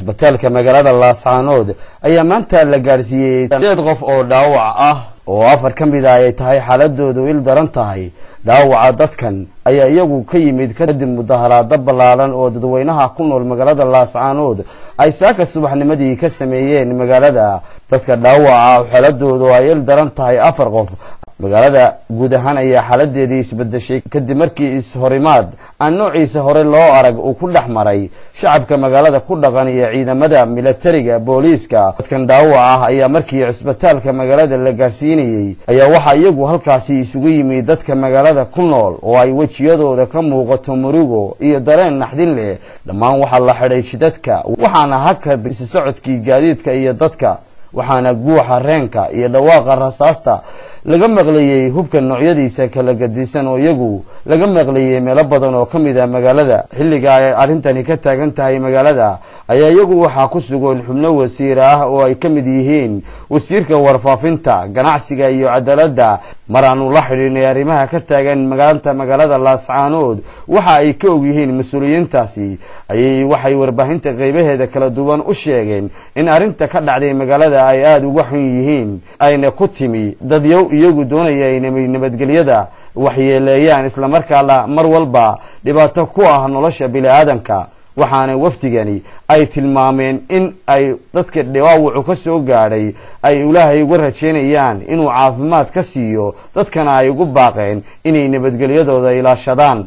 cusbitaalka magaalada Laascaanood ayaa maanta la gaarsiiyay 8 qof oo dhaawac ah oo 4 kamid ah ay tahay xaaladoodu il daran tahay. dhaawaca dadkan ayaa iyagu ka yimid kadib mudaharaad ballaaran oo dadweynaha ku nool magaalada Laascaanood ay saaka subaxnimadii ka sameeyeen magaalada. dadka dhaawaca xaaladoodu ay il daran tahay 4 qof. magaalada guud ahaan ayaa xaaladeedii isbedeshay kadib markii horimaad aan noociisa hore loo arag uu ku dhaxmaray shacabka magaalada ku dhaqan iyo ciidamada militariga booliiska. dadkan dhaawac ah ayaa markii cusbitaalka magaalada la gaarsiinayay ayaa waxa iyagu halkaasi isugu yimid dadka magaalada ku nool oo ay wajiyadooda ka muuqato murugo iyo dareen naxdin leh. dhammaan waxa la xidhay jidadka waxaana hakad is socodkii gaadiidka iyo dadka waxaana guuxa reenka iyo dhawaaqa rasaasta laga maqlayay hubka noocyadiisa kala gadisan oo iyagu laga maqlayay meelo badan oo kamid ah magaalada. xilliga ay arintani ka taagan tahay magaalada ayaa iyagu waxa ku sugan xubno wasiir ah oo ay kamid yihiin wasiirka warfaafinta, ganacsiga iyo cadaaladda. maraanu la xiriirnay arrimaha ka taagan magaalada Laascaanood waxa ay ka og yihiin mas'uuliyiintaasi waxay warbaahinta qaybaheeda kala duwan u sheegeen in arinta ka dhacday magaalada ay aad uga xun yihiin ayna ku timi dad iyagu doonaya inay nabadgelyada waxyeeleeyaan isla markaana mar walba dhibaato ku ah nolosha bini'aadanka. waxaana wafdigani ay tilmaameen in ay dadka dhaawacu ka soo gaadhay ay Ilaahay uga rajeynayaan inuu caafimaad ka siiyo dadkana ay ugu baaqeen inay nabadgelyadooda ilaashadaan.